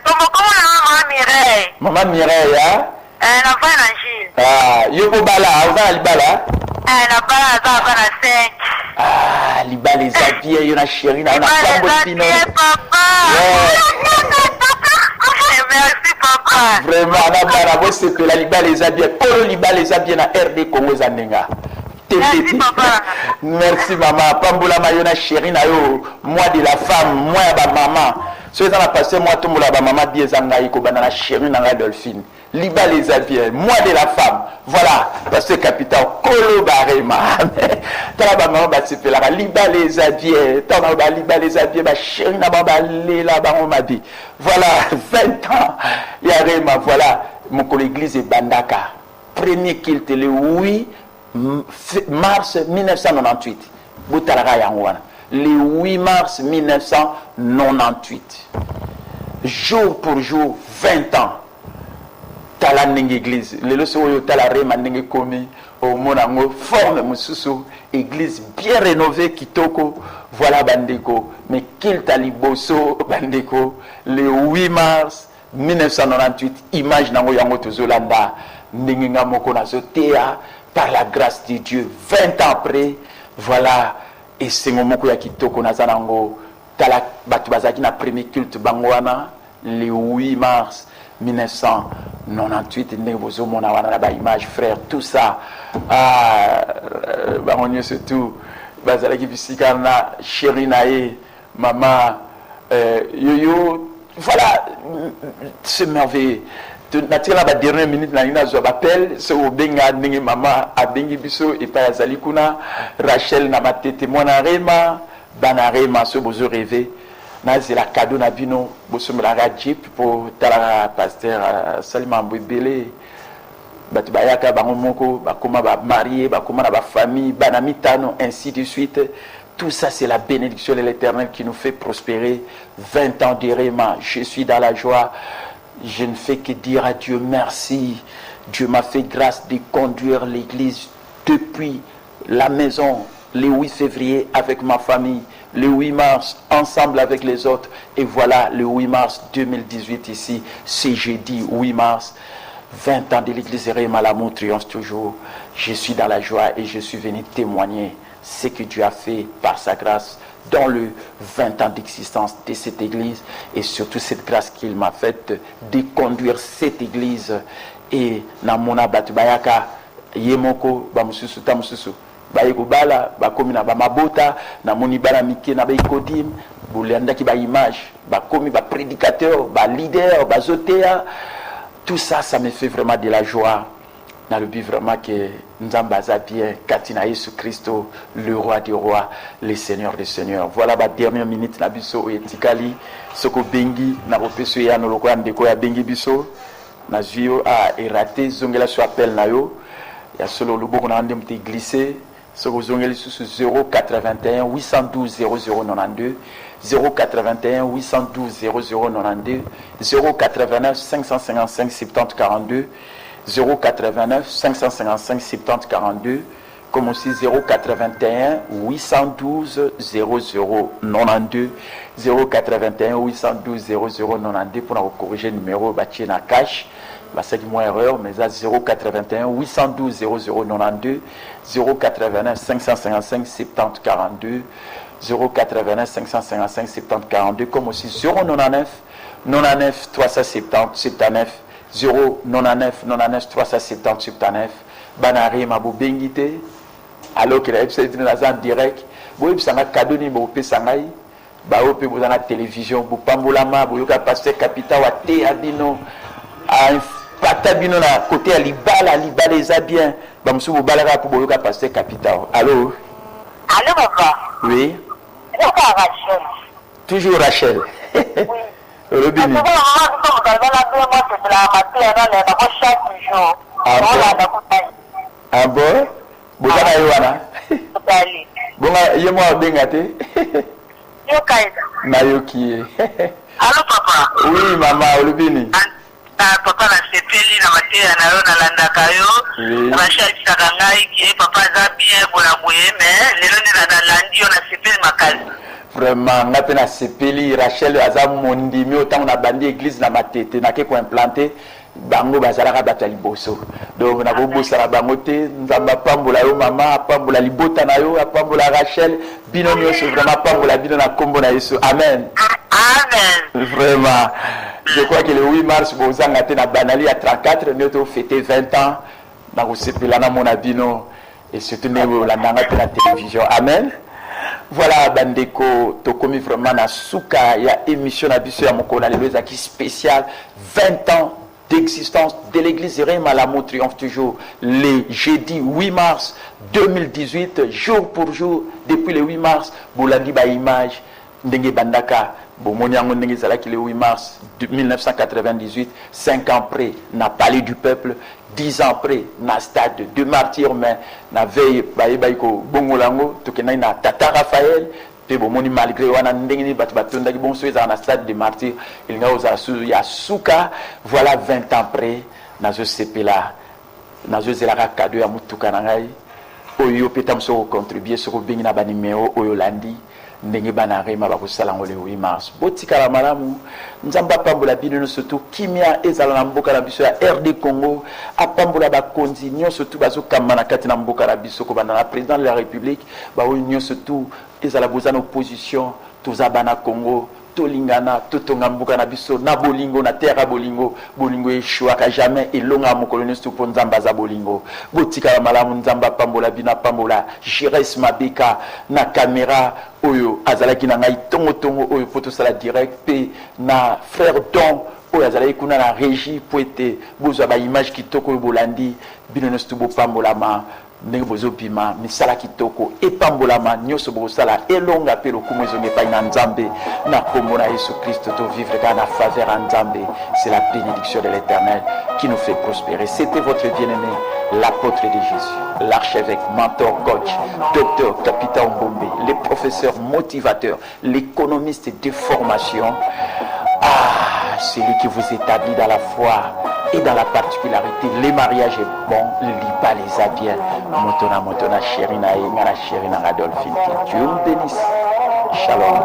S3: Como na Mireille.
S1: Maman Mireille, hein?
S3: Na fana nji.
S1: Ah, yoko bala, ava libala.
S3: Na bala za fana 5.
S1: Ah, libala eza bien, yo na chéri na na pambo pino.
S3: Papa. Merci papa.
S1: Vraiment na bara bo se la libala eza bien. Polo libala eza bien na RD Congo Zandenga.
S3: Merci papa.
S1: Merci maman. Pambola ma yo na chéri na yo, moi de la femme, moi ba maman. Ce que ça a passé moi tout la ba maman bien zangai ko bana na chéri na Dolphine. Liba les bien, moi de la femme, voilà, parce que capitaine Kolo Barema, t'as maman c'est la Liba les bien, t'as Liba les bien, ma chérie n'a pas là bas on m'a dit, voilà, 20 ans, il y a Réma, voilà, mon collègue l'église est Bandaka, premier culte le 8 mars 1998, Boutalaka Yangwana, le 8 mars 1998, jour pour jour, 20 ans. tala ndenge église lelo so oyo tala rema ndenge komi au monango forme mususu église bien rénovée kitoko. Voilà bandeko, mais qu'il taliboso bandeko le 8 mars 1998 image nango yango tozolanda ndenge nga moko nazotea par la grâce de Dieu 20 ans après. Voilà, et c'est mon moko ya kitoko nazanango tala batu bazaki na premier culte bangwana le 8 mars 1998 ndenge bozomona wana na ba image frère tout ça bangonyo surtout bazalaki bisika na chéri nae maman yoyo voilà c'est merveilleux. Natina ba dernière minute na ina zo appel so obenga ndenge mama abengi biso et pa yazali kuna Rachel na matete mwana rema bana rema so bozo rêver na zela cadeau na bino boso mela jeep pour tala pasteur Salima Mbebele batu bayaka bango moko bakoma ba marié bakoma na ba famille bana mitano ainsi de suite. Tout ça, c'est la bénédiction de l'Éternel qui nous fait prospérer. 20 ans de rema, je suis dans la joie. Je ne fais que dire à Dieu merci. Dieu m'a fait grâce de conduire l'église depuis la maison, le 8 février avec ma famille, le 8 mars ensemble avec les autres. Et voilà, le 8 mars 2018 ici, c'est jeudi 8 mars. 20 ans de l'église Rema, l'amour triomphe toujours. Je suis dans la joie et je suis venu témoigner ce que Dieu a fait par sa grâce dans le 20 ans d'existence de cette église et surtout cette grâce qu'il m'a faite de conduire cette église. Et namona batubayaka yemoko bamususu tamususu bayeko bala bakomi na bamabota namoni bala mike na baikodim bulandaki ba image bakomi ba prédicateur ba leader bazotea. Tout ça, ça me fait vraiment de la joie. Dans le but vraiment que nous avons bien Katina Yesu Christo, le roi des rois, le seigneur des seigneurs. Voilà la dernière minute na biso et tikali soko bengi na bopeso ya no lokwa ndeko ya bengi biso na zio a eraté zongela so appel na yo ya solo loboko na ndem te glisser soko zongela sous 081 812 0092 081 812 0092 089 555 70 42 089 555 70 42 comme aussi 081 812 0092 081 812 0092 pour nous corriger le numéro bâti na cash c'est une erreur mais à 081 812 0092 089 555 70 42 089 555 70 42 comme aussi 099 99 370 79 099 99 370 79 banari mabo bengite alors que la website est en direct bo ebsanga cadeau ni bo pesangai ba ope bo na télévision bo pambolama bo yoka pasteur capital wa te abino a patabino na côté à libala eza bien ba musu bo balaka ko bo yoka pasteur capital. Allô
S3: papa.
S1: Oui.
S3: Rachel.
S1: Toujours Rachel.
S3: Oui.
S1: Robini. Ah bon? Bozana yowana. Bonga yemo bengate.
S3: Yokaida.
S1: Na yoki.
S3: Allô papa.
S1: Oui maman Robini.
S3: Papa na sepeli na matea na yo na landaka yo. Rachel Sakangai qui papa za bien bona boye mais lelo ni na landi yo na sepeli makali.
S1: Vraiment ngape na sepeli Rachel aza mondimi autant na bandi église na matete na ke ko implanter bango bazalaka bato liboso donc na bobosa na bango te nzamba pambola yo mama pambola libota na yo pambola Rachel bino nyonso vraiment pambola bino na kombo na Yesu amen.
S3: Amen.
S1: Vraiment je crois que le 8 mars bozanga te na banali à 34 nous avons fêté 20 ans na kosepela na mona bino et surtout ne la nanga te la télévision amen. Voilà bandeko tokomi vraiment na suka ya émission na biso ya mokona lelo ezaki spécial 20 ans d'existence de l'église Rema l'amour triomphe toujours le jeudi 8 mars 2018 jour pour jour depuis le 8 mars bolandi ba image ndenge bandaka bomoni yango ndenge ezalaki le 8 mars 1998 5 ans après na palais du peuple 10 ans après na stade de martyrs mais na veille baiko bongolango tokena na Tata Raphaël pe bomoni malgré wana ndenge ni batonda ki bonso ezana stade de martyrs il nga oza su ya suka voilà 20 ans après nazo sepela nazo zelaka cadeau ya mutuka na ngai oyo petam so contribuer sur bengi na ba numéro oyo landi ndenge bana rema bakosala ngo le 8 mars botikala malamu nzamba pambola bino surtout kimia ezala na mboka na biso ya RD Congo apambola bakonzi nyonso tu bazokamba na kati na mboka na biso ko bana na président de la République ba oyo nyonso tu ezala bozana opposition tozabana Congo tolingana totonga mboka na biso na bolingo na terre bolingo bolingo eshwaka jamais elonga mokolo nyonso po nzamba za bolingo botika malamu nzamba pambola bina pambola Jires Mabeka na caméra oyo azalaki na ngai tongo oyo poto sala direct pe na frère Don oyo azalaki kuna na régie po ete bozwa ba image kitoko oyo bolandi bino nyonso bo pambolama ndenge bozobima misala kitoko epambolama nyonso bozosala elonga pe lokumu ezonga epai na nzambe na kombo na Yesu Christ to vivre dans la faveur en nzambe. C'est la bénédiction de l'Éternel qui nous fait prospérer. C'était votre bien-aimé l'apôtre de Jésus, l'archevêque, mentor, coach, docteur, capitaine Bombé, les professeurs motivateurs, l'économiste de formation. Celui qui vous établit dans la foi et dans la particularité, les mariages est bon, lipa les a bien. Motona, chérina, engana, chérina, Adolphine. Dieu vous bénisse. Shalom.